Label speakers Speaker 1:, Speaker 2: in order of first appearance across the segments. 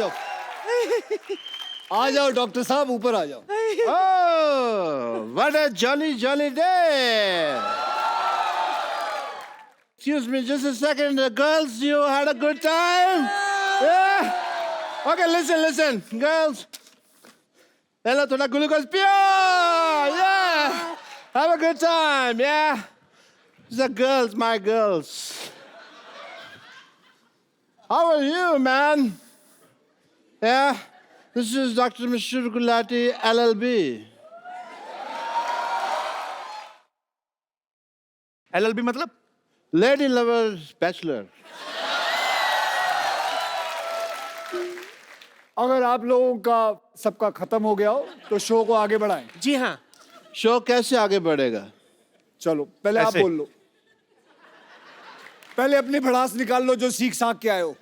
Speaker 1: जाओ आ जाओ डॉक्टर साहब, ऊपर आ जाओ।
Speaker 2: Oh, what a jolly, jolly day! Excuse me, just a second. Girls, you had a good time? Yeah? Okay, listen, girls. Hello, thoda glucose pure! Yeah! Have a good time, yeah? The girls, my girls. How are you, man? Yeah? This is Dr. Mr. Gulati, LLB.
Speaker 3: LLB मतलब?
Speaker 2: Lady Lover Bachelor.
Speaker 1: अगर आप लोगों का सबका खत्म हो गया हो तो शो को आगे बढ़ाएं।
Speaker 3: जी हाँ।
Speaker 2: शो कैसे आगे बढ़ेगा?
Speaker 1: चलो पहले आप
Speaker 3: ऐसे।
Speaker 1: बोल लो, पहले अपनी भड़ास निकाल लो जो सीख साख के आए हो।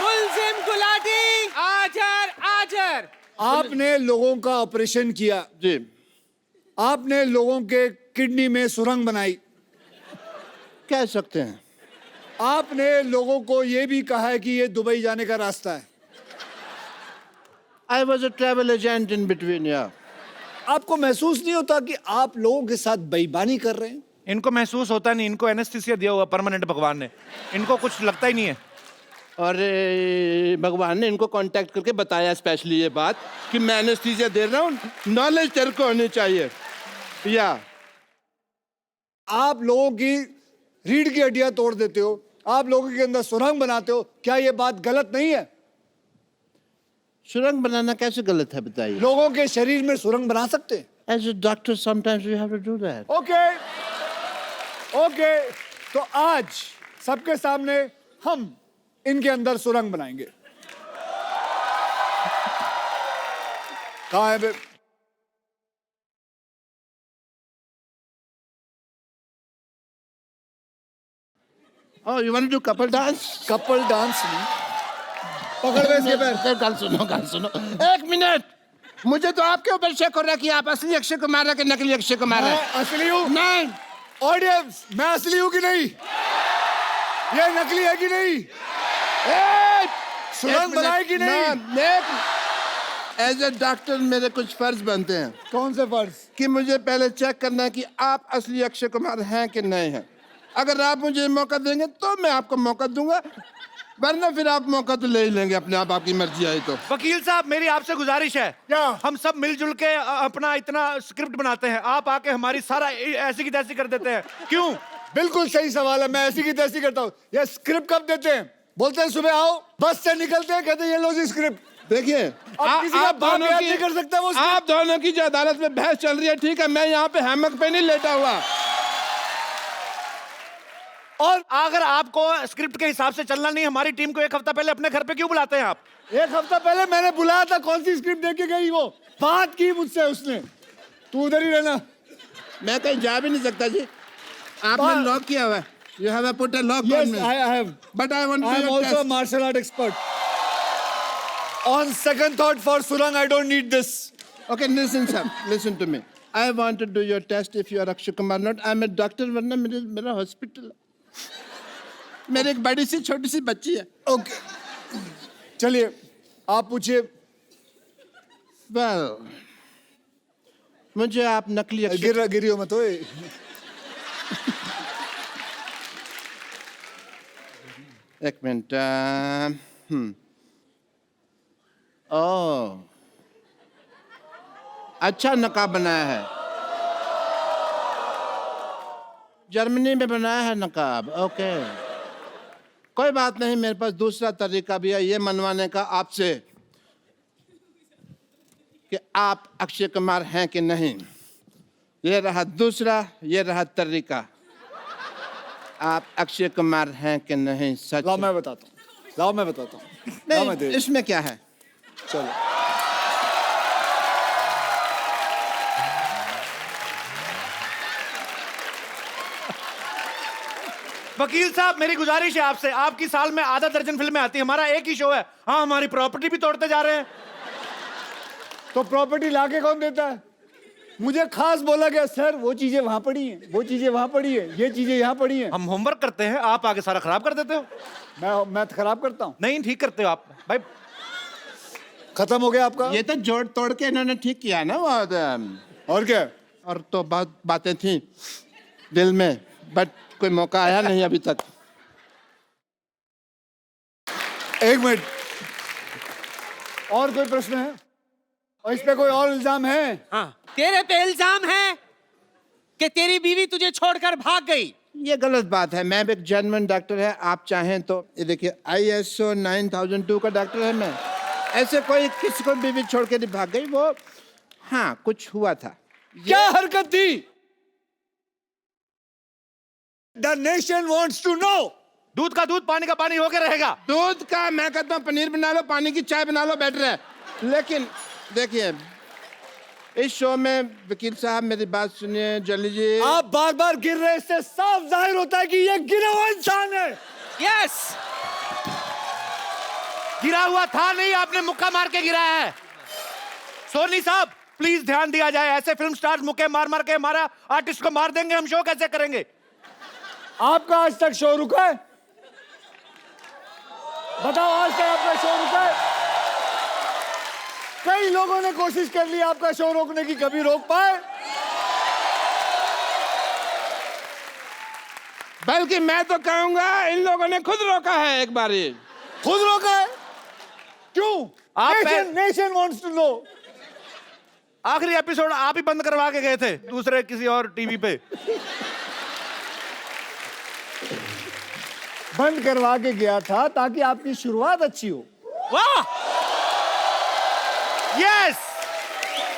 Speaker 3: मुल्जिम गुलाटी आजर।
Speaker 1: आपने लोगों का ऑपरेशन किया,
Speaker 2: जी।
Speaker 1: आपने लोगों के किडनी में सुरंग बनाई,
Speaker 2: कह सकते हैं।
Speaker 1: आपने लोगों को यह भी कहा है कि ये दुबई जाने का रास्ता है।
Speaker 2: I was a travel agent in between, yeah.
Speaker 1: आपको महसूस नहीं होता कि आप लोगों के साथ बेईमानी कर रहे हैं?
Speaker 3: इनको महसूस होता नहीं, इनको एनेस्थीसिया दिया हुआ परमानेंट भगवान ने, इनको कुछ लगता ही नहीं है।
Speaker 2: और भगवान ने इनको कांटेक्ट करके बताया स्पेशली ये बात कि मैं एनेस्थीसिया दे रहा हूँ, नॉलेज तेरे को होनी चाहिए। या
Speaker 1: आप लोगों की रीढ़ की हड्डियां तोड़ देते हो, आप लोगों के अंदर सुरंग बनाते हो, क्या ये बात गलत नहीं है?
Speaker 2: सुरंग बनाना कैसे गलत है बताइए?
Speaker 1: लोगों के शरीर में सुरंग बना सकते हैं।
Speaker 2: As a doctor, sometimes we have to do that.
Speaker 1: Okay, तो आज सबके सामने हम इनके अंदर सुरंग बनाएंगे। कहाँ है बे?
Speaker 2: Oh, you want to do couple dance?
Speaker 1: Couple dance नहीं, पकड़ गए इसके पैर।
Speaker 2: गल सुनो, एक मिनट। मुझे तो आपके ऊपर शक हो रहा है कि आप असली अक्षय कुमार है कि नकली अक्षय कुमार है।
Speaker 1: मैं असली हूँ।
Speaker 2: नहीं,
Speaker 1: ऑडियंस, मैं असली हूँ कि नहीं? ये नकली है कि नहीं? सुरंग बनाए कि नहीं?
Speaker 2: एज ए डॉक्टर मेरे कुछ फर्ज बनते हैं।
Speaker 1: कौन से फर्ज?
Speaker 2: कि मुझे पहले चेक करना है कि आप असली अक्षय कुमार हैं कि नहीं हैं। अगर आप मुझे मौका देंगे तो मैं आपको मौका दूंगा, वरना फिर आप मौका तो ले ही लेंगे अपने आप, आपकी मर्जी आई तो।
Speaker 3: वकील साहब, मेरी आपसे गुजारिश है,
Speaker 1: क्या?
Speaker 3: हम सब मिलजुल के अपना इतना स्क्रिप्ट बनाते हैं, आप आके हमारी सारा ऐसी की तैसी कर देते हैं, क्यों?
Speaker 1: बिल्कुल सही सवाल है, मैं ऐसी की तैसी करता हूँ। ये स्क्रिप्ट कब देते हैं? बोलते हैं सुबह आओ, बस से निकलते हैं, कहते हैं ये लो जी स्क्रिप्ट।
Speaker 2: देखिए,
Speaker 1: अब किसी का बाप याद नहीं कर सकता वो script।
Speaker 2: आप दोनों की जो अदालत में बहस चल रही है, ठीक है, मैं यहाँ पे हैमक पे नहीं लेटा हुआ।
Speaker 3: और अगर आपको स्क्रिप्ट के हिसाब से चलना नहीं, हमारी टीम को एक हफ्ता पहले अपने घर पे क्यों बुलाते हैं आप?
Speaker 1: एक हफ्ता पहले मैंने बुलाया था, कौन सी स्क्रिप्ट देके गई? वो बात की मुझसे उसने, तू उधर ही रहना।
Speaker 2: मैं कहीं जा भी नहीं सकता जी, आपने लॉक किया हुआ है। You have put a lock on me.
Speaker 1: Yes, I have.
Speaker 2: But I want to
Speaker 1: I am
Speaker 2: do your
Speaker 1: also a
Speaker 2: test.
Speaker 1: martial art expert. On second thought, for Surang, I don't need this.
Speaker 2: Okay, listen, sir. Listen to me. I want to do your test if you are Akshay Kumar not. I'm a doctor, वरना मेरा hospital है। मेरे एक बड़ी सी छोटी सी बच्ची है।
Speaker 1: Okay. चलिए, आप पूछिए।
Speaker 2: Well, मुझे आप नकली अक्षय
Speaker 1: गिरी हो मत ओए।
Speaker 2: एक मिनट। ओह, अच्छा नकाब बनाया है, जर्मनी में बनाया है नकाब। ओके, कोई बात नहीं, मेरे पास दूसरा तरीका भी है ये मनवाने का आपसे कि आप अक्षय कुमार हैं कि नहीं। ये रहा दूसरा, ये रहा तरीका। आप अक्षय कुमार हैं कि नहीं? सच?
Speaker 1: लाओ मैं बताता हूँ, लाओ मैं बताता हूँ। लाओ मैं दे।
Speaker 2: इसमें क्या है?
Speaker 1: चलो,
Speaker 3: वकील साहब, मेरी गुजारिश है आपसे, आपकी साल में आधा दर्जन फिल्में आती हैं, हमारा एक ही शो है। हाँ, हमारी प्रॉपर्टी भी तोड़ते जा रहे हैं।
Speaker 1: तो प्रॉपर्टी लाके कौन देता है? मुझे खास बोला गया सर वो चीजें वहां पड़ी हैं, वो चीजें वहां पड़ी हैं, ये चीजें यहाँ पड़ी हैं।
Speaker 3: हम होमवर्क करते हैं, आप आगे सारा खराब कर देते हो।
Speaker 1: मैं खराब करता हूँ?
Speaker 3: नहीं, ठीक करते हो आप भाई।
Speaker 1: खत्म हो गया आपका?
Speaker 2: ये तो जोड़ तोड़ के इन्होंने ठीक किया ना वो
Speaker 1: और क्या?
Speaker 2: और तो बहुत बातें थी दिल में, बट कोई मौका आया नहीं अभी तक।
Speaker 1: एक मिनट, और कोई प्रश्न है? और इस पे कोई और इल्जाम है?
Speaker 4: हाँ, तेरे पे इल्जाम है कि तेरी बीवी तुझे छोड़कर भाग गई।
Speaker 2: ये गलत बात है, मैं भी एक जेन्युइन डॉक्टर है। आप चाहें तो ये देखिए ISO 9002 का डॉक्टर है मैं। ऐसे कोई किसी को बीवी छोड़ के नहीं भाग गई। वो हाँ कुछ हुआ था।
Speaker 1: क्या हरकत थी? The nation wants to know.
Speaker 3: दूध का दूध, पानी का पानी होके रहेगा।
Speaker 2: दूध का मैं कहता हूँ पनीर बना लो, पानी की चाय बना लो, बेटर है। लेकिन देखिए इस शो में वकील साहब मेरी बात सुनिए जल्दी जी।
Speaker 1: आप बार बार गिर रहे, इससे साफ जाहिर होता है कि ये गिरा हुआ इंसान है।
Speaker 4: यस,
Speaker 3: गिरा हुआ था नहीं, आपने मुक्का मार के गिराया है। सोनी साहब प्लीज ध्यान दिया जाए, ऐसे फिल्म स्टार्स मुक्के मार मार के हमारा आर्टिस्ट को मार देंगे, हम शो कैसे करेंगे?
Speaker 1: आपका आज तक शो रुका है? बताओ, आज तक आपका शो रुका है? कई लोगों ने कोशिश कर ली आपका शो रोकने की, कभी रोक पाए?
Speaker 2: बल्कि मैं तो कहूंगा इन लोगों ने खुद रोका है एक बारी।
Speaker 1: खुद रोका है? क्यों?
Speaker 3: आप
Speaker 1: नेशन वांट्स टू नो।
Speaker 3: आखिरी एपिसोड आप ही बंद करवा के गए थे दूसरे किसी और टीवी पे।
Speaker 1: बंद करवा के गया था ताकि आपकी शुरुआत अच्छी हो।
Speaker 3: वाह, यस,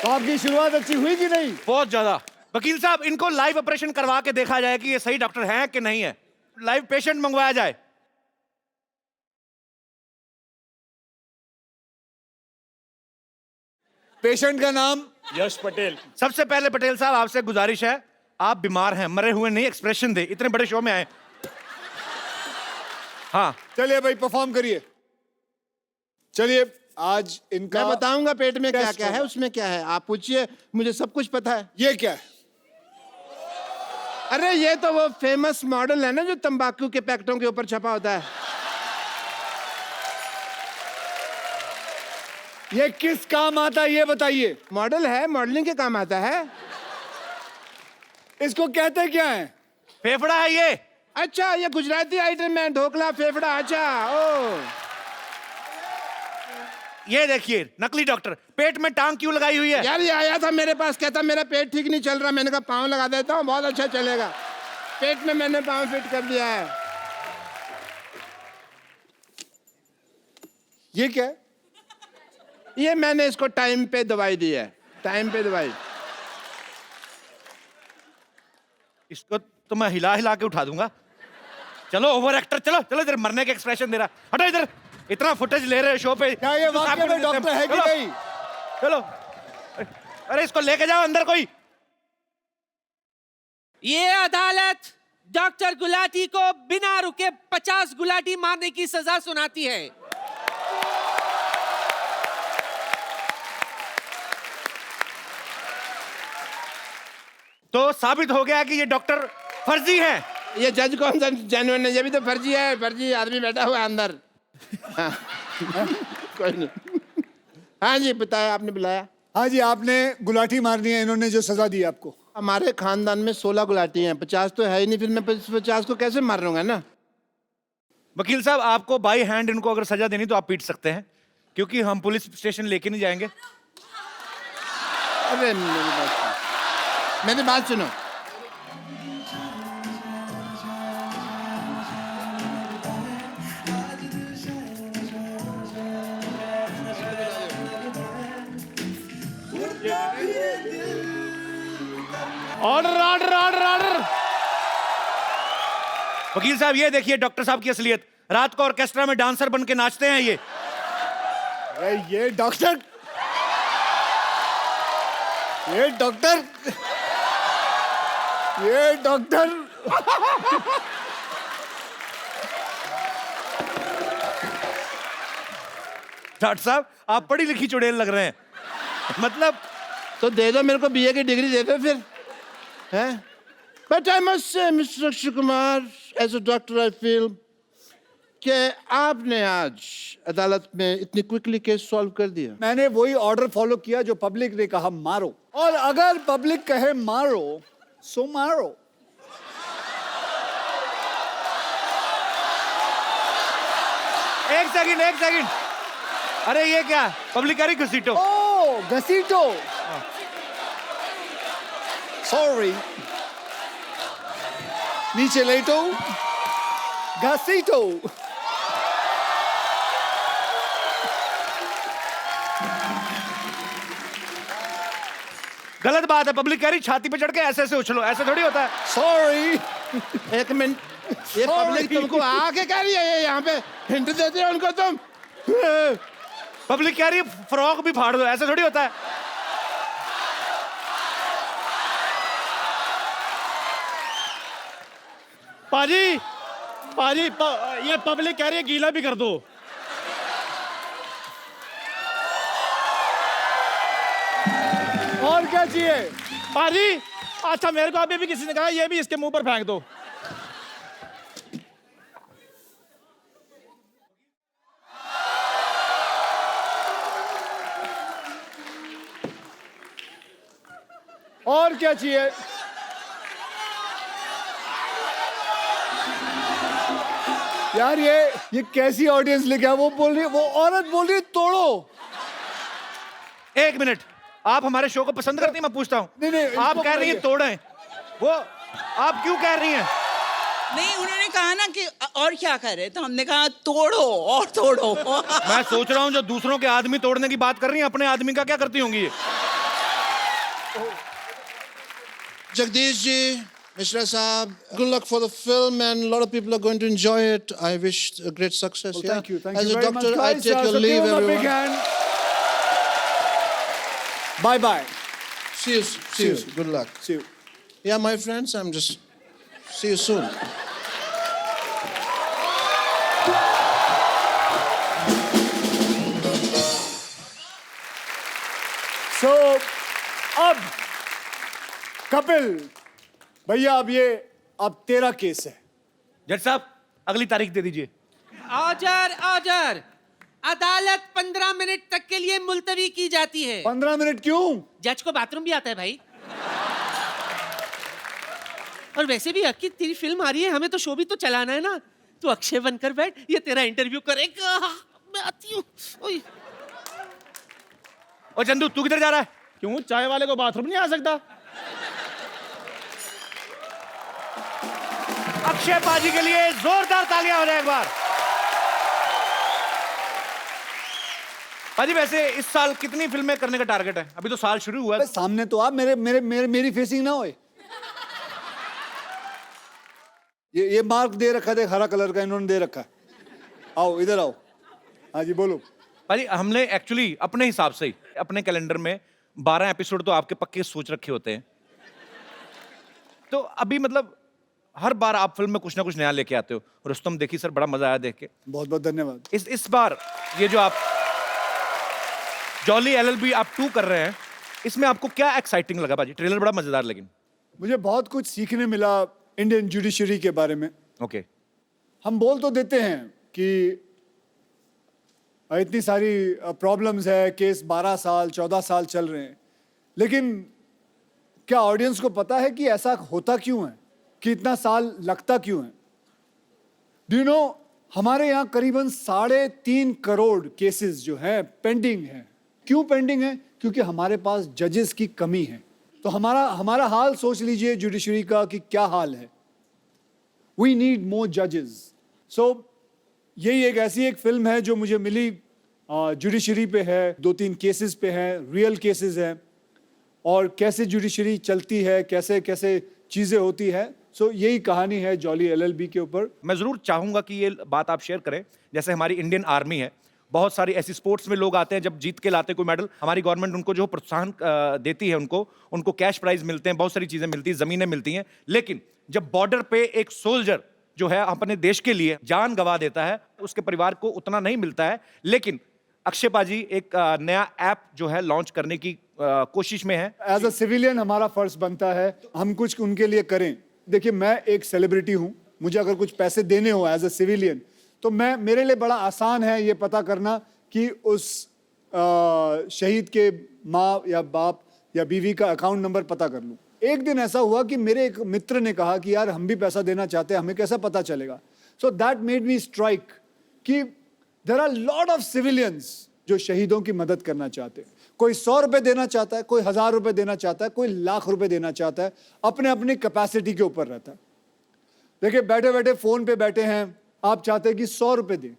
Speaker 1: तो आपकी शुरुआत अच्छी हुई कि नहीं?
Speaker 3: बहुत ज्यादा। वकील साहब इनको लाइव ऑपरेशन करवा के देखा जाए कि ये सही डॉक्टर है कि नहीं है। लाइव पेशेंट मंगवाया जाए।
Speaker 1: पेशेंट का नाम?
Speaker 5: यश पटेल।
Speaker 3: सबसे पहले पटेल साहब आपसे गुजारिश है, आप बीमार हैं, मरे हुए नहीं, एक्सप्रेशन दे, इतने बड़े शो में आए। हाँ
Speaker 1: चलिए भाई परफॉर्म करिए। चलिए आज इनका
Speaker 2: मैं बताऊंगा पेट में क्या
Speaker 1: टेस्ट
Speaker 2: क्या है,
Speaker 1: होगा।
Speaker 2: उसमें क्या है। आप पूछिए, मुझे सब कुछ पता है।
Speaker 1: ये क्या है?
Speaker 2: अरे ये तो वो फेमस मॉडल है ना जो तंबाकू के पैकेटों के ऊपर छपा होता है।
Speaker 1: ये किस काम आता है ये बताइए।
Speaker 2: मॉडल है, मॉडलिंग के काम आता है।
Speaker 1: इसको कहते क्या है?
Speaker 3: फेफड़ा है ये।
Speaker 2: अच्छा ये गुजराती आइटम है, ढोकला फेफड़ा। अच्छा ओ,
Speaker 3: ये देखिए नकली डॉक्टर, पेट में टांग क्यों लगाई हुई है?
Speaker 2: यार ये आया था मेरे पास, कहता मेरा पेट ठीक नहीं चल रहा। मैंने कहा पाँव लगा देता हूँ, बहुत अच्छा चलेगा। पेट में मैंने पाँव फिट कर दिया है।
Speaker 1: ये क्या है?
Speaker 2: ये मैंने इसको टाइम पे दवाई दी है, टाइम पे दवाई।
Speaker 3: इसको तो मैं हिला हिला के उठा दूंगा। चलो ओवर एक्टर, चलो चलो, इधर मरने के एक्सप्रेशन दे रहा। हटो इधर, इतना फुटेज ले रहे हैं शो पे।
Speaker 1: क्या ये वाकई में डॉक्टर है कि
Speaker 3: चलो,
Speaker 1: नहीं?
Speaker 3: चलो, अरे इसको लेके जाओ अंदर कोई।
Speaker 4: ये अदालत डॉक्टर गुलाटी को बिना रुके 50 गुलाटी मारने की सजा सुनाती है।
Speaker 3: तो साबित हो गया कि ये डॉक्टर फर्जी है।
Speaker 2: ये जज कौन सा जेन्युइन है? ये भी तो फर्जी है। फर्जी आदमी बैठा हुआ है अंदर। हाँ। कोई नहीं। हाँ जी बताया, आपने बुलाया।
Speaker 1: हाँ जी, आपने गुलाटी मारनी है, इन्होंने जो सजा दी आपको।
Speaker 2: हमारे खानदान में 16 गुलाटी हैं, 50 तो है ही नहीं। फिर मैं 50 को कैसे मार लूंगा ना।
Speaker 3: वकील साहब आपको बाई हैंड इनको अगर सजा देनी तो आप पीट सकते हैं, क्योंकि हम पुलिस स्टेशन लेके नहीं जाएंगे।
Speaker 2: अरे मेरी बात सुनो।
Speaker 3: Order order order order. वकील साहब ये देखिए डॉक्टर साहब की असलियत। रात को ऑर्केस्ट्रा में डांसर बन के नाचते हैं ये।
Speaker 1: अरे ये डॉक्टर, ये डॉक्टर, ये डॉक्टर।
Speaker 3: डॉक्टर साहब आप पढ़ी लिखी चुड़ैल लग रहे हैं। मतलब
Speaker 2: तो दे दो मेरे को बीए की डिग्री दे दो फिर हैं but I must say mister Akshay Kumar as a doctor I feel कि आपने आज अदालत में इतनी क्विकली केस सॉल्व कर दिया
Speaker 1: मैंने वही ऑर्डर फॉलो किया जो पब्लिक ने कहा मारो, और अगर पब्लिक कहे मारो सो मारो।
Speaker 3: एक सेकंड, अरे ये क्या पब्लिक कह रही घसीटो।
Speaker 1: ओ घसीटो, सॉरी, नीचे लेटो, घसीटो।
Speaker 3: गलत बात है, पब्लिक कह रही छाती पे चढ़ के ऐसे ऐसे उछलो, ऐसे थोड़ी होता है।
Speaker 1: सॉरी,
Speaker 2: एक मिनट ये पब्लिक तुमको आके कह रही है ये यहाँ पे हिंट देते हो उनको तुम
Speaker 3: पब्लिक कह रही है फ्रॉक भी फाड़ दो, ऐसे थोड़ी होता है।
Speaker 5: पाजी ये पब्लिक कह रही है गीला भी कर दो।
Speaker 1: और क्या चाहिए?
Speaker 5: पाजी अच्छा मेरे को अभी भी किसी ने कहा ये भी इसके मुंह पर फेंक दो।
Speaker 1: और क्या चाहिए? यार ये कैसी ऑडियंस लेके आ? वो बोल रही है, वो औरत बोल रही है तोड़ो।
Speaker 3: एक मिनट, आप हमारे शो को पसंद करती हैं? मैं पूछता हूँ।
Speaker 1: नहीं,
Speaker 3: आप
Speaker 1: इसको
Speaker 3: कह रही हैं तोड़ें, वो आप क्यों कह रही हैं?
Speaker 6: नहीं उन्होंने कहा ना कि और क्या करे, तो हमने कहा तोड़ो और तोड़ो।
Speaker 3: मैं सोच रहा हूँ जो दूसरों के आदमी तोड़ने की बात कर रही हैं, अपने आदमी का क्या करती होंगी ये?
Speaker 2: Jagdish ji Mishra Saab, good luck for the film and a lot of people are going to enjoy it. I wish a great success.
Speaker 1: Well,
Speaker 2: yeah?
Speaker 1: thank you
Speaker 2: As a
Speaker 1: very
Speaker 2: doctor,
Speaker 1: much,
Speaker 2: I
Speaker 1: guys.
Speaker 2: take your
Speaker 1: So
Speaker 2: leave,
Speaker 1: give him a
Speaker 2: everyone.
Speaker 1: big hand. Bye bye.
Speaker 2: See you. Good luck.
Speaker 1: See you.
Speaker 2: Yeah, my friends, I'm just see you soon.
Speaker 1: So अब कपिल भैया, अब तेरा case है।
Speaker 3: जज साहब अगली तारीख दे दीजिए।
Speaker 4: ऑर्डर, अदालत 15 मिनट तक के लिए मुलतवी की जाती है।
Speaker 1: 15 मिनट क्यों?
Speaker 4: जज को बाथरूम भी आता है भाई। और वैसे भी अक्की तेरी फिल्म आ रही है, हमें तो शो भी तो चलाना है ना। तू अक्षय बनकर बैठ, ये तेरा इंटरव्यू करेगा। मैं आती हूँ।
Speaker 3: और चंदू तू किधर जा रहा है?
Speaker 5: क्यों चाय वाले को बाथरूम नहीं आ सकता?
Speaker 3: अक्षय पाजी के लिए जोरदार तालियां हो जाए एक बार। पाजी वैसे इस साल कितनी फिल्में करने का टारगेट है? अभी तो साल शुरू हुआ है।
Speaker 1: सामने तो आप मेरी फेसिंग ना होए। ये मार्क दे रखा था हरा कलर का, इन्होंने दे रखा है। आओ इधर आओ। हाँ जी बोलो।
Speaker 3: पाजी हमने एक्चुअली अपने हिसाब से ही अपने कैलेंडर में 12 एपिसोड तो आपके पक्के सोच रखे होते हैं। तो अभी मतलब हर बार आप फिल्म में कुछ ना कुछ नया लेके आते हो। रुस्तम देखी सर, बड़ा मजा आया देख के।
Speaker 1: बहुत बहुत धन्यवाद।
Speaker 3: इस बार ये जो आप जॉली LLB आप 2 कर रहे हैं, इसमें आपको क्या एक्साइटिंग लगा पाजी? ट्रेलर बड़ा मजेदार, लेकिन
Speaker 1: मुझे बहुत कुछ सीखने मिला इंडियन जुडिशरी के बारे में।
Speaker 3: ओके।
Speaker 1: हम बोल तो देते हैं कि इतनी सारी प्रॉब्लम्स है, केस 12 साल 14 साल चल रहे हैं, लेकिन क्या ऑडियंस को पता है कि ऐसा होता क्यों है, कि इतना साल लगता क्यों है? डू यू नो, हमारे यहाँ करीबन 3.5 करोड़ केसेस जो हैं पेंडिंग हैं। क्यों पेंडिंग है? क्योंकि हमारे पास जजेस की कमी है। तो हमारा हाल सोच लीजिए जुडिशरी का कि क्या हाल है। वी नीड मोर जजेस। सो यही एक फिल्म है जो मुझे मिली, जुडिशरी पे है, 2-3 केसेस पे है, रियल केसेस हैं, और कैसे जुडिशरी चलती है, कैसे कैसे चीजें होती है। सो यही कहानी है जॉली LLB के ऊपर।
Speaker 3: मैं जरूर चाहूंगा कि ये बात आप शेयर करें। जैसे हमारी इंडियन आर्मी है, बहुत सारी ऐसी स्पोर्ट्स में लोग आते हैं, जब जीत के लाते हैं कोई मेडल, हमारी गवर्नमेंट उनको जो प्रोत्साहन देती है, उनको कैश प्राइज मिलते हैं, बहुत सारी चीजें मिलती हैं, जमीनें मिलती हैं। लेकिन जब बॉर्डर पे एक सोल्जर जो है अपने देश के लिए जान गंवा देता है, उसके परिवार को उतना नहीं मिलता है। लेकिन अक्षय पाजी एक नया ऐप जो है लॉन्च करने की कोशिश में है।
Speaker 1: एज अ सिविलियन हमारा फर्ज बनता है हम कुछ उनके लिए करें। देखिए, मैं एक सेलिब्रिटी हूं, मुझे अगर कुछ पैसे देने हो एज अ सिविलियन, तो मेरे लिए बड़ा आसान है ये पता करना कि उस शहीद के माँ या बाप या बीवी का अकाउंट नंबर पता कर लूं। एक दिन ऐसा हुआ कि मेरे एक मित्र ने कहा कि यार हम भी पैसा देना चाहते हैं, हमें कैसा पता चलेगा? So that made me strike कि there are lot of civilians जो शहीदों की मदद करना चाहते हैं। कोई 100 रुपए देना चाहता है, कोई 1000 रुपए देना चाहता है, कोई लाख रुपए देना चाहता है, अपने अपनी कैपेसिटी के ऊपर रहता है। देखिए, बैठे बैठे फोन पे बैठे हैं, आप चाहते हैं कि 100 रुपए दें,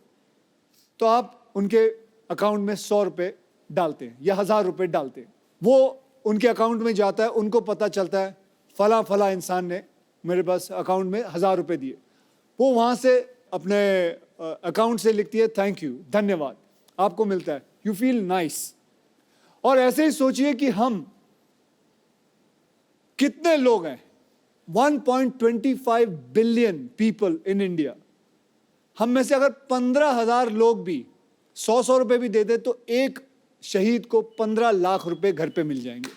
Speaker 1: तो आप उनके अकाउंट में 100 रुपए डालते हैं या 1000 रुपए डालते हैं। वो उनके अकाउंट में जाता है, उनको पता चलता है फला फला इंसान ने मेरे पास अकाउंट में 1000 रुपए दिए। वो वहां से अपने अकाउंट से लिखती है थैंक यू, धन्यवाद, आपको मिलता है, यू फील नाइस। और ऐसे ही सोचिए कि हम कितने लोग हैं, 1.25 बिलियन पीपल इन इंडिया। हम में से अगर 15,000 लोग भी 100 रुपए भी दे दे तो एक शहीद को 15 लाख रुपए घर पे मिल जाएंगे।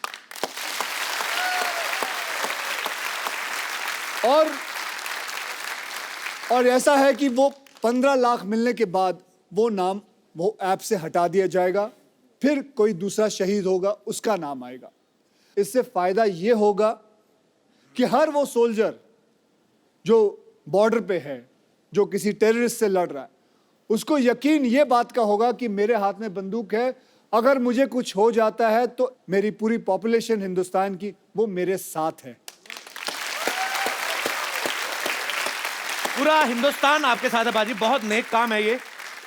Speaker 1: और ऐसा है कि वो 15 लाख मिलने के बाद वो नाम वो ऐप से हटा दिया जाएगा, फिर कोई दूसरा शहीद होगा, उसका नाम आएगा। इससे फायदा ये होगा कि हर वो सोल्जर जो बॉर्डर पे है, जो किसी टेररिस्ट से लड़ रहा है, उसको यकीन ये बात का होगा कि मेरे हाथ में बंदूक है, अगर मुझे कुछ हो जाता है तो मेरी पूरी पॉपुलेशन हिंदुस्तान की वो मेरे साथ है।
Speaker 3: पूरा हिंदुस्तान आपके साथ है बाजी। बहुत नेक काम है ये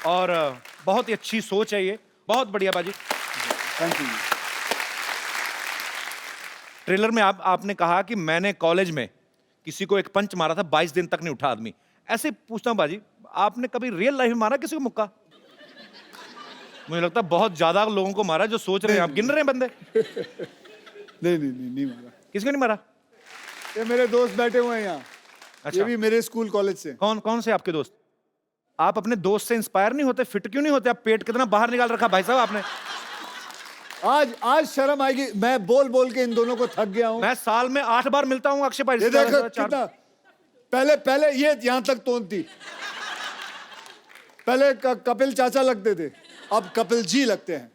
Speaker 3: और बहुत ही अच्छी सोच है ये। बहुत बढ़िया बाजी,
Speaker 1: थैंक यू।
Speaker 3: ट्रेलर में आपने कहा कि मैंने कॉलेज में किसी को एक पंच मारा था, 22 दिन तक नहीं उठा आदमी। ऐसे पूछता हूं बाजी, आपने कभी रियल लाइफ में मारा किसी को मुक्का? मुझे लगता है बहुत ज्यादा लोगों को मारा जो सोच रहे हैं। आप गिन रहे हैं बंदे?
Speaker 1: नहीं मारा।
Speaker 3: किसको नहीं मारा?
Speaker 1: ये मेरे दोस्त बैठे हुए हैं यहाँ।
Speaker 3: अच्छा।
Speaker 1: ये भी मेरे स्कूल कॉलेज से।
Speaker 3: कौन से आपके दोस्त? आप अपने दोस्त से इंस्पायर नहीं होते? फिट क्यों नहीं होते? आप पेट कितना बाहर निकाल रखा भाई साहब आपने।
Speaker 1: आज शर्म आएगी, मैं बोल बोल के इन दोनों को थक गया हूँ।
Speaker 3: मैं साल में 8 बार मिलता हूँ अक्षय भाई।
Speaker 1: ये देखो कितना, पहले ये यहाँ तक तोड़ती, पहले कपिल चाचा लगते थे, अब कपिल जी लगते हैं।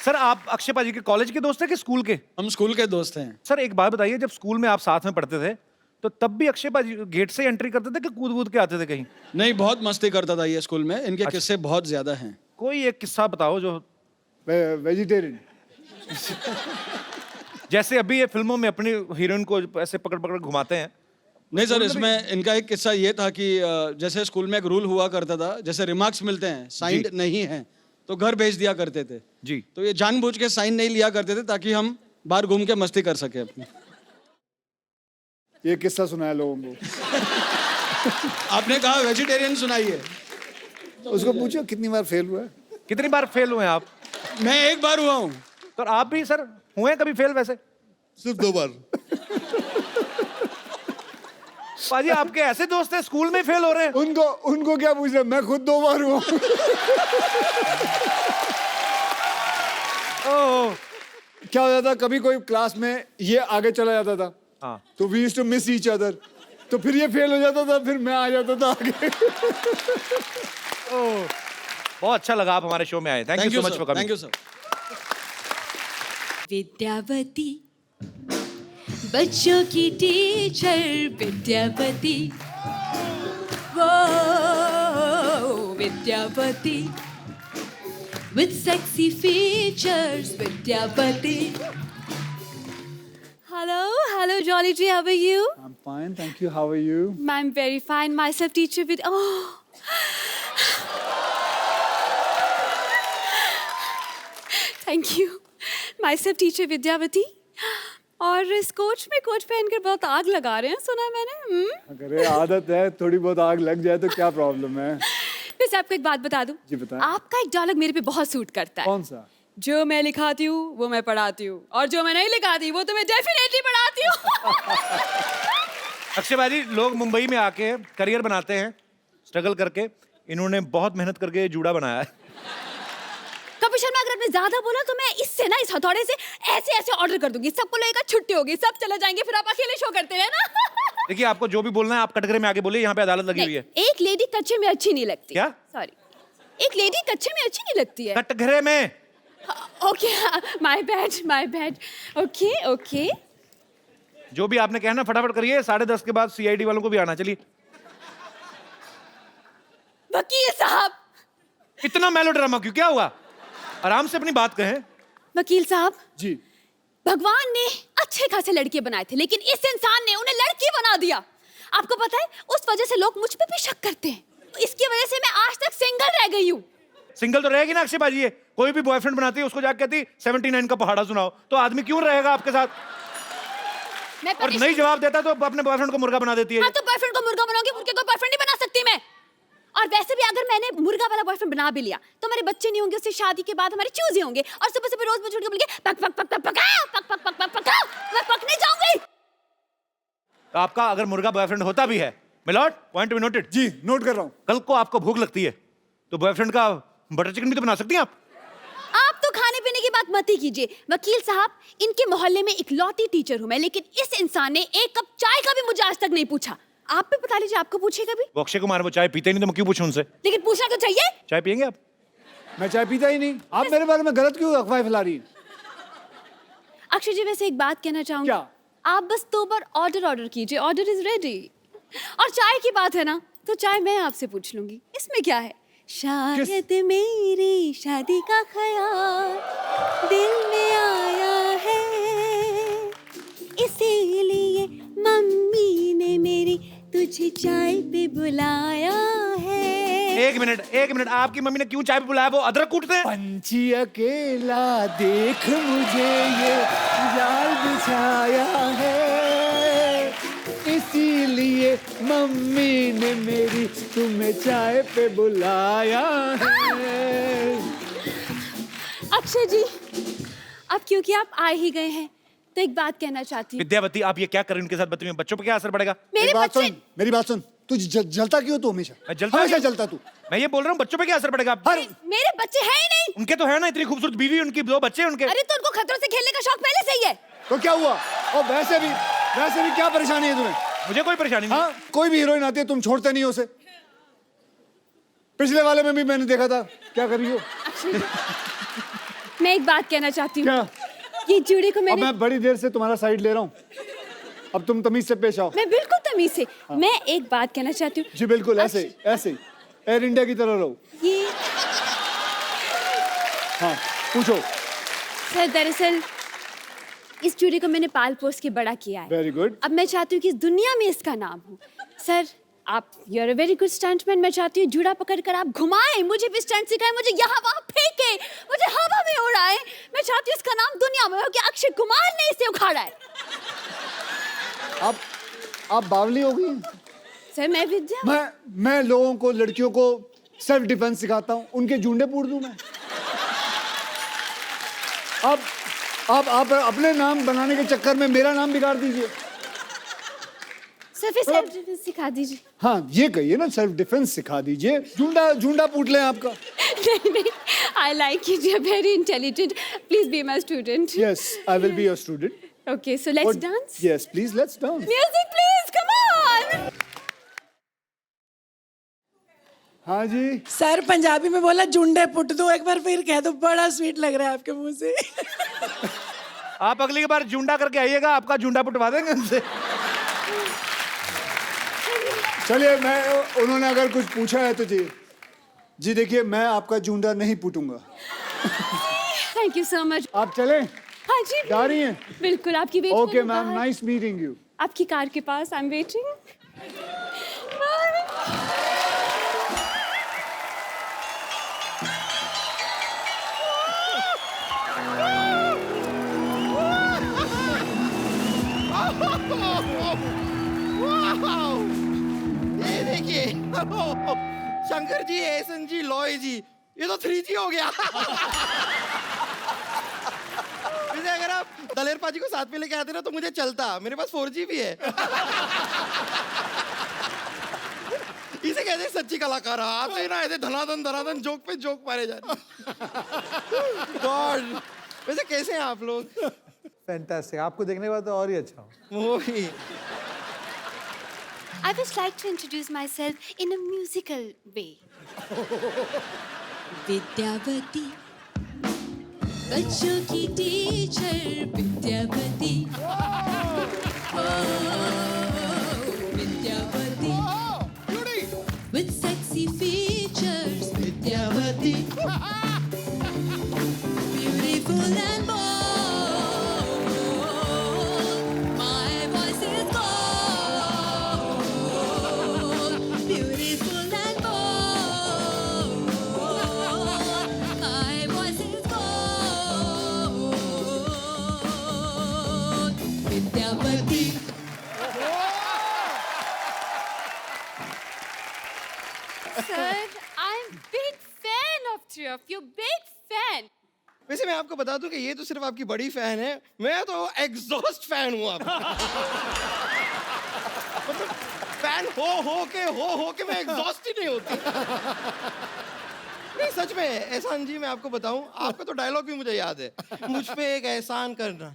Speaker 3: सर, आप अक्षय पाजी के कॉलेज के दोस्त हैं कि स्कूल के?
Speaker 7: हम स्कूल के दोस्त हैं।
Speaker 3: सर एक बात बताइए, जब स्कूल में आप साथ में पढ़ते थे तो तब भी अक्षय पाजी गेट से एंट्री करते थे कि कूद वूद के आते थे कहीं?
Speaker 7: नहीं, बहुत मस्ती करता था ये स्कूल में। इनके किस्से बहुत ज्यादा हैं।
Speaker 3: कोई एक किस्सा बताओ जो
Speaker 1: वेजिटेरियन।
Speaker 3: जैसे अभी ये फिल्मों में अपनी हीरोइन को ऐसे पकड़ पकड़ घुमाते हैं।
Speaker 7: नहीं सर, इसमें इनका एक किस्सा ये था कि जैसे स्कूल में एक रूल हुआ करता था, जैसे रिमार्क्स मिलते हैं, साइंड नहीं है तो घर भेज दिया करते थे
Speaker 3: जी।
Speaker 7: तो ये जानबूझ के साइन नहीं लिया करते थे ताकि हम बाहर घूम के मस्ती कर सके अपनी।
Speaker 1: ये किस्सा सुनाया लोगों को।
Speaker 7: आपने कहा वेजिटेरियन सुनाइए।
Speaker 1: उसको पूछो कितनी बार फेल हुआ है।
Speaker 3: कितनी बार फेल हुए हैं आप?
Speaker 7: मैं एक बार हुआ हूँ।
Speaker 3: तो आप भी सर हुए कभी फेल? वैसे
Speaker 2: सिर्फ 2 बार।
Speaker 3: पाजी आपके ऐसे दोस्त हैं स्कूल में फेल हो रहे हैं?
Speaker 1: उनको क्या पूछ रहे, मैं खुद 2 बार हुआ।
Speaker 3: ओह,
Speaker 1: क्या हो जाता, कभी कोई क्लास में ये आगे चला जाता था,
Speaker 3: हाँ।
Speaker 1: तो we used to miss each other, तो फिर ये फेल हो जाता था, फिर मैं आ जाता था आगे।
Speaker 3: ओह, बहुत अच्छा लगा आप हमारे शो में आए। Thank you so much for coming.
Speaker 7: Thank you sir.
Speaker 8: Vidyavati, बच्चों की टीचर विद्यावती, वो Vidyavati, with sexy features Vidyavati. Hello Jolly G, how are you?
Speaker 1: I'm fine, thank you. How are you?
Speaker 8: I'm very fine. Myself teacher with Thank you. Myself teacher Vidyavati. और इस coach में coach पहनकर बहुत आग लगा रहे हैं, सुना है मैंने।
Speaker 1: अगर आदत है, थोड़ी बहुत आग लग जाए तो क्या प्रॉब्लम है।
Speaker 8: वैसे आपको एक बात बता दूं?
Speaker 1: जी बताएं।
Speaker 8: आपका एक डायलॉग मेरे पे बहुत सूट करता है।
Speaker 1: कौन सा?
Speaker 8: जो मैं लिखाती हूँ वो मैं पढ़ाती हूँ, और जो मैं नहीं लिखाती वो तो मैं डेफिनेटली पढ़ाती हूँ।
Speaker 3: अक्षय भाई, लोग मुंबई में आके करियर बनाते हैं, स्ट्रगल करके इन्होंने बहुत मेहनत करके ये जूड़ा बनाया है।
Speaker 8: कपिल शर्मा, अगर आपने ज्यादा बोला तो मैं इससे ना, इस हथौड़े से ऐसे ऐसे ऑर्डर कर दूंगी, सबको लगेगा छुट्टी होगी, सब चले जाएंगे, फिर आप अकेले शो करते हैं ना।
Speaker 3: देखिए, आपको जो भी बोलना है आप कटघरे में आगे बोलिए, यहाँ पे अदालत लगी हुई है।
Speaker 8: एक लेडी कच्चे में अच्छी नहीं लगती।
Speaker 3: क्या?
Speaker 8: सॉरी, एक लेडी कच्चे में अच्छी नहीं लगती है।
Speaker 3: कटघरे में।
Speaker 8: Okay, my bad. Okay okay.
Speaker 3: जो भी आपने कहना फटाफट करिए, 10:30 के बाद CID वालों को भी आना। चलिए।
Speaker 8: वकील साहब।
Speaker 3: इतना मेलोड्रामा क्यों? क्या हुआ? आराम से अपनी बात कहें।
Speaker 8: वकील साहब
Speaker 1: जी,
Speaker 8: भगवान ने अच्छे खासे लड़के बनाए थे, लेकिन इस इंसान ने उन्हें लड़की बना दिया। आपको पता है, उस वजह से लोग मुझ पे भी शक करते हैं। इसकी वजह से मैं आज तक सिंगल रह गई हूँ।
Speaker 3: सिंगल तो रहेगी ना अक्षय बाजी। है कोई भी बॉयफ्रेंड बनाती है उसको जाके कहती 79 का पहाड़ा सुनाओ, तो आदमी क्यों रहेगा आपके साथ?
Speaker 8: मैं
Speaker 3: और नहीं जवाब देता तो अपने बॉयफ्रेंड को मुर्गा बना देती है।
Speaker 8: हाँ, तो बॉयफ्रेंड को मुर्गा बनाऊंगी, उनके कोई बॉयफ्रेंड नहीं बना सकती मैं। और वैसे भी अगर मैंने मुर्गा वाला बॉयफ्रेंड बना भी लिया तो हमारे बच्चे नहीं होंगे, उससे शादी के बाद हमारे चूजे होंगे, और सुबह सुबह रोज मुझे उठ के बोलेंगे पक पक पक पक पका पक पक पक पक पका, मैं पकने जाऊंगी।
Speaker 3: तो आपका अगर मुर्गा बॉयफ्रेंड होता भी है, मिलॉर्ड, पॉइंट बी नोटेड।
Speaker 1: जी, नोट कर रहा हूँ।
Speaker 3: कल को आपको भूख लगती है तो बॉयफ्रेंड का बटर चिकन भी तो बना सकती हैं आप।
Speaker 8: आप तो खाने पीने की बात मत ही कीजिए वकील साहब। इनके मोहल्ले में इकलौती टीचर हूँ मैं, लेकिन इस इंसान ने एक कप चाय का भी मुझे आज तक नहीं पूछा। आप भी बता लीजिए, आपको पूछेगा भी?
Speaker 3: वो अक्षय कुमार वो चाय पीते नहीं तो मैं क्यों पूछूं उनसे?
Speaker 8: लेकिन पूछना तो चाहिए।
Speaker 3: चाय पियेंगे आप?
Speaker 1: मैं चाय पीता ही नहीं। आप मेरे बारे में गलत क्यों अफवाह फैला रही हैं?
Speaker 8: अक्षय जी, वैसे एक बात कहना चाहूंगी।
Speaker 1: क्या?
Speaker 8: आप बस 2 बार ऑर्डर कीजिए, ऑर्डर इज रेडी। और चाय की बात है ना, तो चाय मैं आपसे पूछ लूंगी, इसमें क्या है? शायद मेरी शादी का ख्याल दिल में आया है, इसीलिए मम्मी ने मेरी तुझे चाय पे बुलाया है।
Speaker 3: एक मिनट, आपकी मम्मी ने क्यों चाय पे बुलाया? वो अदरक कूटते हैं।
Speaker 1: पंछी अकेला देख मुझे ये जाल बिछाया है, इसीलिए मम्मी ने मेरी तुम्हें चाय पे बुलाया है।
Speaker 8: अक्षय जी, अब क्योंकि आप आ ही गए हैं तो एक बात कहना चाहती हूँ।
Speaker 3: विद्यावती, आप ये क्या कर रही हैं उनके साथ बदतमीजी? बच्चों पे क्या असर पड़ेगा?
Speaker 8: मेरे बच्चे।
Speaker 1: मेरी बात सुन। तू जलता क्यों? तू हमेशा
Speaker 3: मैं
Speaker 1: जलता तू।
Speaker 3: मैं ये बोल रहा हूँ बच्चों पे क्या असर पड़ेगा?
Speaker 8: मेरे बच्चे हैं ही नहीं।
Speaker 3: उनके तो है ना, इतनी खूबसूरत बीवी, उनकी 2 बच्चे उनके।
Speaker 8: अरे तो उनको खतरों से खेलने का शौक पहले से ही है।
Speaker 1: तो क्या हुआ? और वैसे भी क्या परेशानी है तुम्हें?
Speaker 3: मुझे कोई परेशानी नहीं।
Speaker 1: हाँ, कोई भी हीरोइन आती है तुम छोड़ते नहीं हो उसे। पिछले वाले में भी मैंने देखा था, क्या कर रही हो?
Speaker 8: मैं एक बात कहना चाहती हूँ।
Speaker 1: क्या?
Speaker 8: ये जूड़े को
Speaker 1: अब
Speaker 8: मैंने,
Speaker 1: मैं बड़ी देर से तुम्हारा साइड ले रहा हूँ, अब तुम तमीज से पेश आओ।
Speaker 8: मैं बिल्कुल तमीज से। मैं एक बात कहना चाहती हूँ।
Speaker 1: जी बिल्कुल, ऐसे एयर इंडिया की तरह रहो।
Speaker 8: ये
Speaker 1: हाँ, पूछो।
Speaker 8: सर, दरअसल इस जूड़े को मैंने पाल पोस के बड़ा किया है।
Speaker 1: Very good.
Speaker 8: अब मैं चाहती हूँ कि इस दुनिया में इसका नाम हो। सर, आप you are a very good stuntman. मैं चाहती हूँ जूड़ा पकड़कर आप घुमाएं, मुझे भी स्टंट सिखाएं, मुझे यहाँ वहाँ फेंके, मुझे हवा में उड़ाएं। मैं चाहती हूँ इसका नाम दुनिया में हो कि अक्षय कुमार ने इसे उखाड़ा है।
Speaker 1: आप बावली हो गई।
Speaker 8: सर, मैं विद्या।
Speaker 1: मैं लोगों को, लड़कियों को सेल्फ डिफेंस सिखाता हूँ, उनके जूंडे पूर दूं मैं? आप अपने नाम बनाने के चक्कर में मेरा नाम बिगाड़ दीजिए।
Speaker 8: सर, फिर सेल्फ डिफेंस सिखा दीजिए।
Speaker 1: हाँ, ये कहिए ना, सेल्फ डिफेंस सिखा दीजिए। जूंडा पूट लें आपका।
Speaker 8: नहीं, I like you, you are very intelligent. Please be my student.
Speaker 1: Yes, I will be your student.
Speaker 8: Okay, so let's dance.
Speaker 1: Yes, please, let's dance.
Speaker 8: Music, please, come on.
Speaker 1: हाँ जी।
Speaker 6: Sir Punjabi में बोला जुंडे put दो, एक बार फिर कह दो, बड़ा sweet लग रहा है आपके मुंह से।
Speaker 3: आप अगली बार जूंडा करके आइएगा, आपका जूंडा पुटवा देंगे उनसे।
Speaker 1: चलिए, उन्होंने अगर कुछ पूछा है तो जी देखिए, मैं आपका जूंडा नहीं पुटूंगा।
Speaker 8: Thank you so much.
Speaker 1: आप चलें?
Speaker 8: हाँ जी,
Speaker 1: जा रही हैं?
Speaker 8: बिल्कुल, आपकी wait
Speaker 1: okay ma'am, nice meeting you.
Speaker 8: आपकी कार के पास, आई एम वेटिंग।
Speaker 2: ये देखिए, शंकर जी, एसन जी, लॉय जी, ये तो 3G हो गया। वैसे अगर आप दलेर पाजी को साथ में लेके आते ना तो मुझे चलता, मेरे पास 4G भी है। इसे कहते हैं सच्ची कलाकार है आप ना ऐसे धनाधन जोक पे जोक मारे जा रहे गॉड वैसे कैसे हैं आप लोग
Speaker 9: फैंटास्टिक आपको देखने के बाद तो और ही अच्छा हो
Speaker 2: वो ही
Speaker 8: I would like to introduce myself in a musical way. Vidyavati बच्चों की teacher Vidyavati Vidyavati with sexy features Vidyavati beautiful and bold my voice is gold beautiful and bold my voice is gold Vidyavati Sir, I'm big fan of three of you. Big fan.
Speaker 2: वैसे मैं आपको बता दूं कि ये तो सिर्फ आपकी बड़ी फैन है मैं तो एग्जॉस्ट फैन हूँ आप मतलब फैन हो के मैं एग्जॉस्ट ही नहीं होती नहीं सच में एहसान जी मैं आपको बताऊं आपका तो डायलॉग भी मुझे याद है मुझ पे एक एहसान करना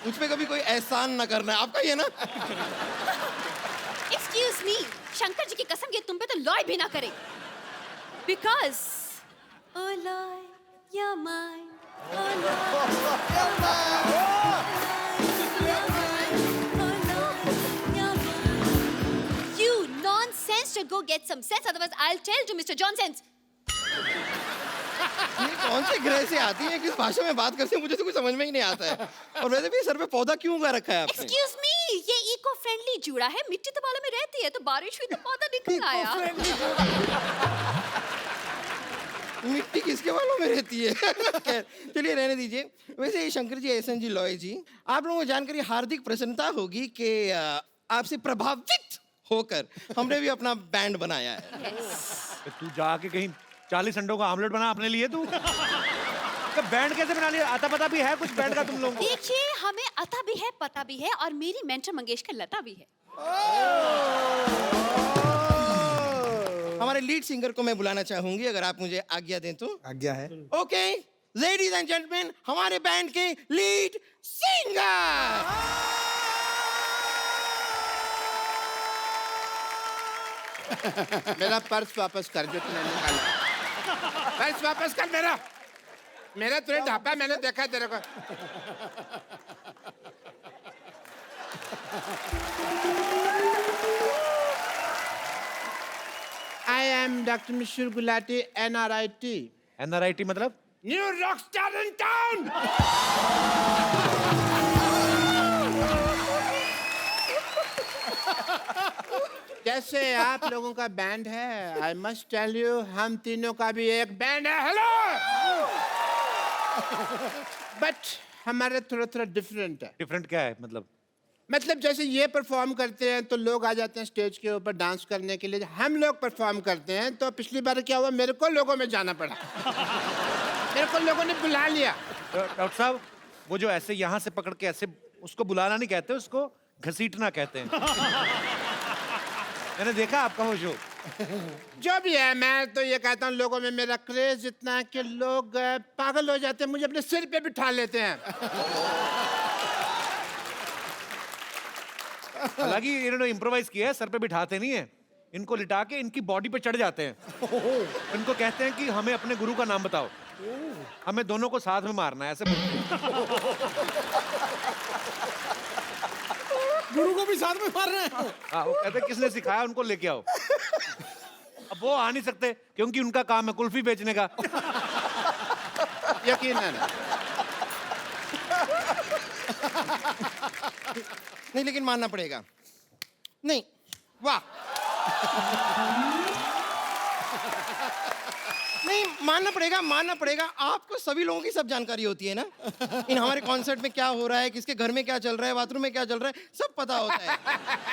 Speaker 2: मुझ पे कभी कोई एहसान ना करना आपका ये ना
Speaker 8: Excuse me, शंकर जी की कसम ये तुम पे तो लॉय भी ना करे. Because, oh Lord, you're mine. Oh Lord, you're mine. Oh Lord, you're mine. You nonsense to go get some sense, otherwise I'll tell to Mr. Johnson's.
Speaker 2: ये कौन से ग्रह से आती है किस भाषा में बात करती है मुझे तो कुछ समझ में ही नहीं आता है और वैसे भी सर पे पौधा क्यों उगा रखा है आपने
Speaker 8: Excuse me, ये इको फ्रेंडली जूड़ा है. मिट्टी तो बालों में रहती है, तो बारिश हुई तो पौधा निकल आया.
Speaker 2: मिट्टी किसके बालों में रहती है खैर, चलिए रहने दीजिए वैसे ये शंकर जी एहसन जी लॉय जी आप लोगों को जानकर ये हार्दिक प्रसन्नता होगी कि आपसे प्रभावित होकर हमने भी अपना बैंड बनाया है
Speaker 3: तू जाके कहीं 40 अंडों का आमलेट बना अपने लिए तू तो बैंड कैसे बना लिया आता पता भी है कुछ बैंड का तुम लोगों को
Speaker 8: देखिए हमें अता भी है पता भी है और मेरी मेंटर मंगेशकर लता भी है.
Speaker 2: हमारे लीड सिंगर को मैं बुलाना चाहूंगी अगर आप मुझे आज्ञा दें तो
Speaker 9: आज्ञा है
Speaker 2: ओके लेडीज एंड जेंटलमैन हमारे बैंड के लीड सिंगर
Speaker 10: मेरा पर्स वापस कर जो तूने निकाला पर्स वापस कर मेरा तुझे ढापा मैंने देखा तेरे को I am Dr. Mishur Gulati, NRIT.
Speaker 3: NRIT मतलब
Speaker 10: New rock star in town. कैसे आप लोगों का बैंड है आई मस्ट टेल यू हम तीनों का भी एक बैंड है हेलो बट हमारा थोड़ा डिफरेंट है
Speaker 3: डिफरेंट क्या है
Speaker 10: मतलब जैसे ये परफॉर्म करते हैं तो लोग आ जाते हैं स्टेज के ऊपर डांस करने के लिए हम लोग परफॉर्म करते हैं तो पिछली बार क्या हुआ मेरे को लोगों में जाना पड़ा मेरे को लोगों ने बुला लिया
Speaker 3: डॉक्टर साहब वो जो ऐसे यहाँ से पकड़ के ऐसे उसको बुलाना नहीं कहते उसको घसीटना कहते हैं मैंने देखा आपका वो शो
Speaker 10: जो भी है मैं तो ये कहता हूँ लोगों में मेरा क्रेज इतना है कि लोग पागल हो जाते हैं मुझे अपने सिर पे बिठा लेते हैं
Speaker 3: हालांकि इन्होंने इम्प्रोवाइज किया है सर पे बिठाते नहीं है इनको लिटा के इनकी बॉडी पे चढ़ जाते हैं इनको कहते हैं कि हमें अपने गुरु का नाम बताओ हमें दोनों को साथ में मारना है ऐसे
Speaker 9: गुरु को भी साथ में मार रहे हैं
Speaker 3: हाँ वो कहते हैं किसने सिखाया उनको लेके आओ अब वो आ नहीं सकते क्योंकि उनका काम है कुल्फी बेचने का
Speaker 10: यकीनन
Speaker 2: नहीं लेकिन मानना पड़ेगा नहीं वाह नहीं मानना पड़ेगा आपको सभी लोगों की सब जानकारी होती है ना इन हमारे कॉन्सर्ट में क्या हो रहा है किसके घर में क्या चल रहा है बाथरूम में क्या चल रहा है सब पता होता है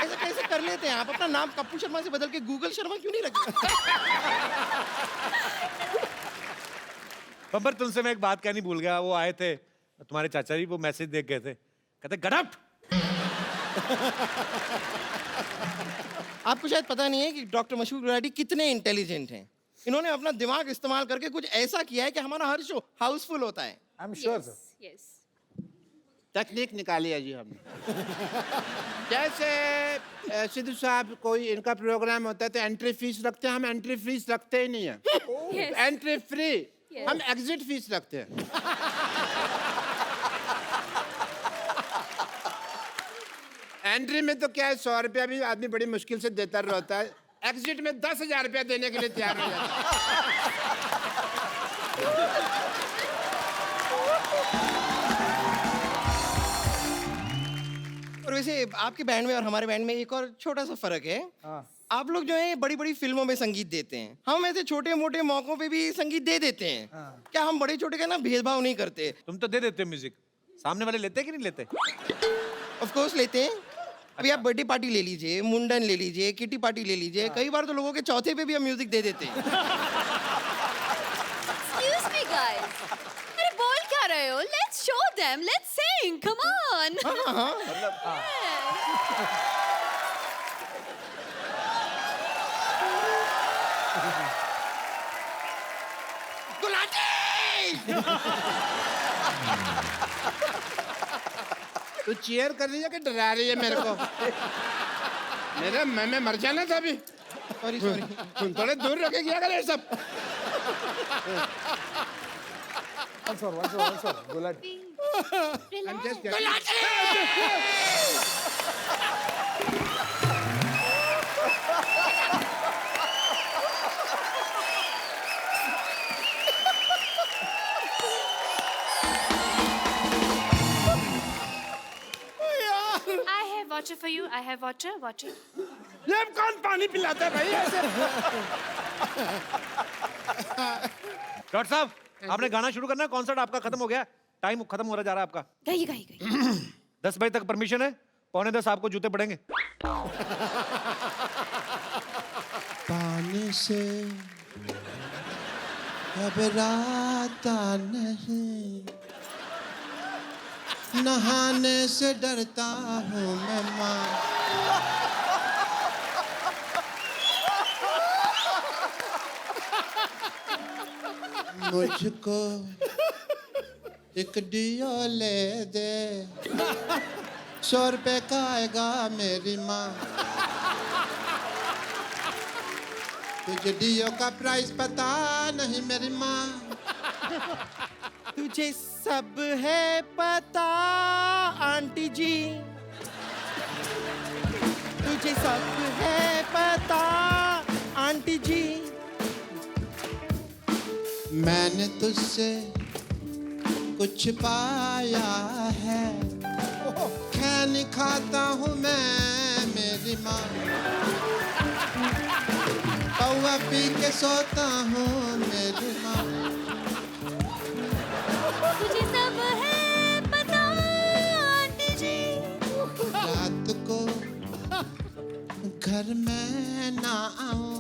Speaker 2: ऐसे कैसे कर लेते हैं आप अपना नाम कप्पू शर्मा से बदल के गूगल शर्मा क्यों नहीं रखते
Speaker 3: बब्बर तुमसे मैं एक बात कहनी भूल गया वो आए थे तुम्हारे चाचा जी वो मैसेज देख गए थे कहते गडप
Speaker 11: आपको शायद पता नहीं है कि डॉक्टर मशहूर गुलाटी कितने इंटेलिजेंट हैं। इन्होंने अपना दिमाग इस्तेमाल करके कुछ ऐसा किया है कि हमारा हर शो हाउसफुल होता है।
Speaker 9: I am sure sir.
Speaker 8: Yes.
Speaker 10: तकनीक निकाली है जी हमने। जैसे सिद्धू साहब कोई इनका प्रोग्राम होता है तो एंट्री फीस रखते हैं, हम एंट्री फीस रखते ही नहीं है।
Speaker 8: Yes.
Speaker 10: Entry free,
Speaker 8: Yes.
Speaker 10: हम एग्जिट फीस रखते हैं। एंट्री में तो क्या है, 100 रुपया भी आदमी बड़ी मुश्किल से देता रहता है, एग्जिट में 10,000 रुपया देने के लिए तैयार हो जाता है।
Speaker 11: और वैसे आपके बैंड में और हमारे बैंड में एक और छोटा सा फर्क है। आप लोग जो है बड़ी बड़ी फिल्मों में संगीत देते हैं, हम ऐसे छोटे मोटे मौकों पे भी संगीत दे देते हैं। क्या हम बड़े छोटे का ना भेदभाव नहीं करते?
Speaker 3: तुम तो दे देते हो म्यूजिक, सामने वाले लेते कि नहीं लेते?
Speaker 11: ऑफ कोर्स लेते हैं। अभी आप बर्थडे पार्टी ले लीजिए, मुंडन ले लीजिए, किटी पार्टी ले लीजिए, कई बार तो लोगों के चौथे पे भी हम म्यूजिक दे देते हैं।
Speaker 8: Excuse me, guys. अरे बोल क्या रहे हो? Let's show them. Let's sing. Come on.
Speaker 10: तू चीयर कर रही है कि डरा रही है मेरे को? मेरे मैं मर जाना था अभी।
Speaker 11: Sorry sorry.
Speaker 10: तुम थोड़े दूर रखे क्या करे सब।
Speaker 9: One sir Gulati.
Speaker 10: I'm just kidding.
Speaker 8: I have water for you. I have water. Water.
Speaker 10: ये कौन पानी पिलाता है भाई ऐसे?
Speaker 3: डॉक्टर साहब, आपने गाना शुरू करना है, कॉन्सर्ट आपका खत्म हो गया, टाइम खत्म हो रहा जा रहा है आपका।
Speaker 8: गई.
Speaker 3: 10 बजे तक परमिशन है, 9:45 आपको जूते पड़ेंगे।
Speaker 2: पानी से घबराता नहीं, नहाने से डरता हूँ मैं माँ। मुझको एक डियो ले दे, 100 रुपए का आएगा मेरी माँ। तुझे डियो का प्राइस पता नहीं मेरी माँ।
Speaker 11: तुझे सब है पता आंटी जी, तुझे सब है पता आंटी जी।
Speaker 2: मैंने तुझसे कुछ पाया है, खैनी खाता हूँ मैं मेरी माँ। पौवा पी के सोता हूँ मेरी माँ।
Speaker 8: तुझे सब है पता आंटी जी।
Speaker 2: रात को घर में ना आऊं,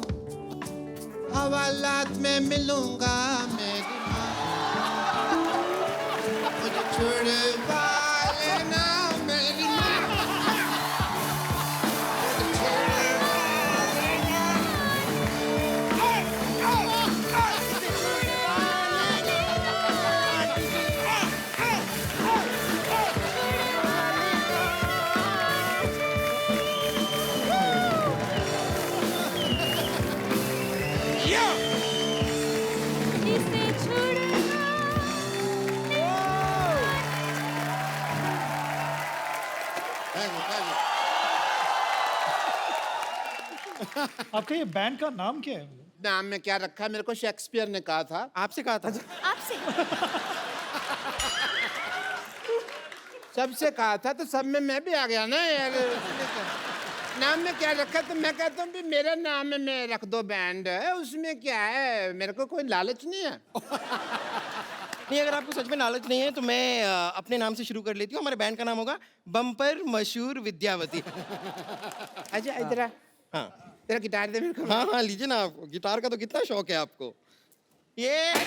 Speaker 2: हवालात में मिलूंगा मेरी माँ। मुझे छुड़वा लेना मेरी माँ। मुझे छुड़वा लेना।
Speaker 8: इसे छुड़वा
Speaker 9: आपका ये बैंड का नाम क्या है?
Speaker 10: नाम में क्या रखा है? मेरे को शेक्सपियर ने कहा था।
Speaker 11: आपसे कहा था?
Speaker 8: आपसे
Speaker 10: सबसे कहा था तो सब में मैं भी आ गया ना यार। नाम में क्या रखा? तो मैं कहता हूँ भी मेरा नाम में रख दो बैंड, उसमें क्या है, मेरे को कोई लालच नहीं है।
Speaker 11: नहीं, अगर आपको सच में लालच नहीं है तो मैं अपने नाम से शुरू कर लेती हूँ। हमारे बैंड का नाम होगा बम्पर मशहूर विद्यावती।
Speaker 10: अच्छा इधर आ।
Speaker 11: हाँ
Speaker 10: तेरा गिटार दे मेरे को।
Speaker 11: हाँ हाँ लीजिए ना, आपको गिटार का तो कितना शौक है आपको। ये
Speaker 10: तेरे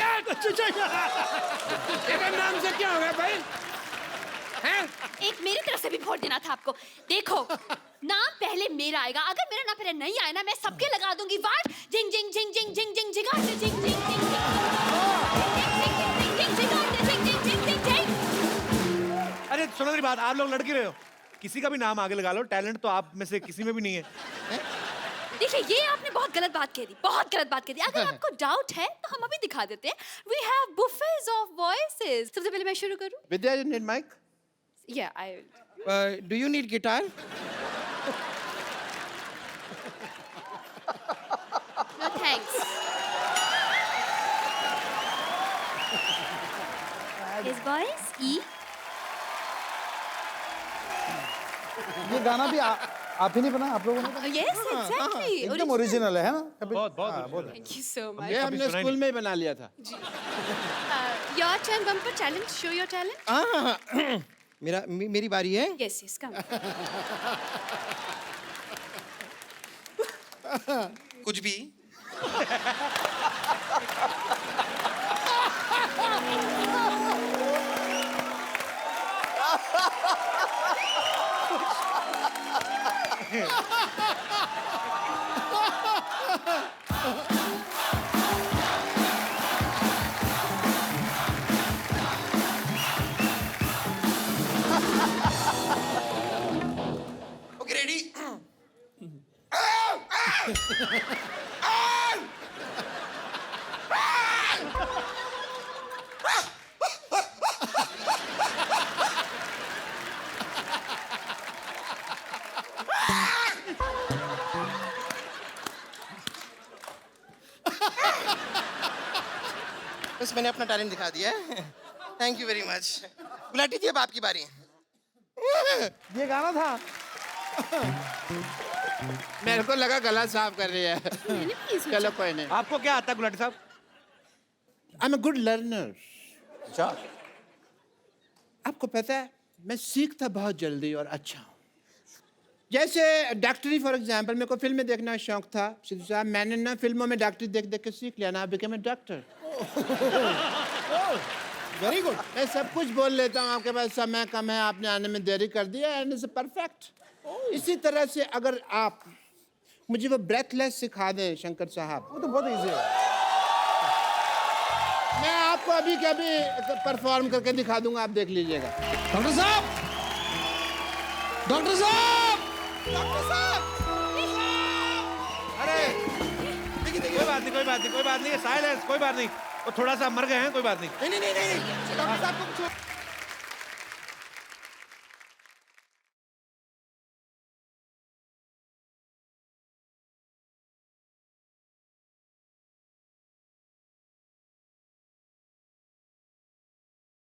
Speaker 10: नाम से क्या हो गया भाई? हैं?
Speaker 8: एक मेरी तरफ से भी वोट देना था आपको। देखो नाम पहले मेरा आएगा। अगर मेरा नाम पहले नहीं आया ना, मैं सबके लगा दूंगी वाट। जिंग जिंग जिंग जिंग जिंग जिंग जिंग जिंग जिंग जिंग जिंग।
Speaker 3: अरे सुनो मेरी बात, आप लोग लड़की रहे हो, किसी का भी नाम आगे लगा लो, टैलेंट तो आप में से किसी में भी नहीं है।
Speaker 8: देखिए, ये आपने बहुत गलत बात कह दी, बहुत गलत बात कह दी। अगर आपको डाउट है तो हम अभी दिखा देते हैं। We have buffets of voices. सबसे पहले मैं शुरू करूं?
Speaker 10: विद्या, you need mic?
Speaker 8: Yeah, I will.
Speaker 11: Do you need guitar?
Speaker 8: No thanks. His voice E.
Speaker 2: ये गाना भी आप ही नहीं बना, आप लोगों ने?
Speaker 8: Yes, exactly.
Speaker 2: एकदम ओरिजिनल है ना?
Speaker 3: बहुत बहुत
Speaker 8: Thank you so much.
Speaker 10: ये हमने स्कूल में ही बना लिया था।
Speaker 8: Your turn, bumper talent. Show your talent.
Speaker 11: मेरी बारी है।
Speaker 8: Yes, yes, come.
Speaker 11: कुछ भी। Okay, ready? बस मैंने अपना टैलेंट दिखा दिया है। Thank you very much. Gulati ji, अब आपकी बारी है।
Speaker 2: ये गाना था।
Speaker 10: मेरे को लगा गला साफ कर रही है। चलो कोई नहीं।
Speaker 3: आपको क्या आता है गुलाटी साहब?
Speaker 10: I am a good learner.
Speaker 2: अच्छा,
Speaker 10: आपको पता है, मैं सीखता बहुत जल्दी और अच्छा हूँ। जैसे डॉक्टरी फॉर एग्जाम्पल, मेरे को फिल्में देखना शौक था। सिद्धू साहब, मैंने ना फिल्मों में डॉक्टरी देख देख के सीख लिया ना, become a doctor.
Speaker 2: Very good.
Speaker 10: मैं सब कुछ बोल लेता हूँ, आपके पास समय कम है, आपने आने में देरी कर दिया, एंड इट्स परफेक्ट। इसी तरह से अगर आप मुझे वो ब्रेथलेस सिखा दें शंकर साहब,
Speaker 2: वो तो बहुत इजी है।
Speaker 10: मैं आपको अभी के अभी परफॉर्म करके दिखा दूंगा, आप देख लीजिएगा।
Speaker 2: डॉक्टर साहब, डॉक्टर साहब, डॉक्टर साहब।
Speaker 3: अरे कोई बात नहीं, कोई बात नहीं, कोई बात नहीं, साइलेंस, कोई बात नहीं, वो थोड़ा सा मर गए हैं, कोई बात नहीं।
Speaker 11: नहीं, डॉक्टर साहब को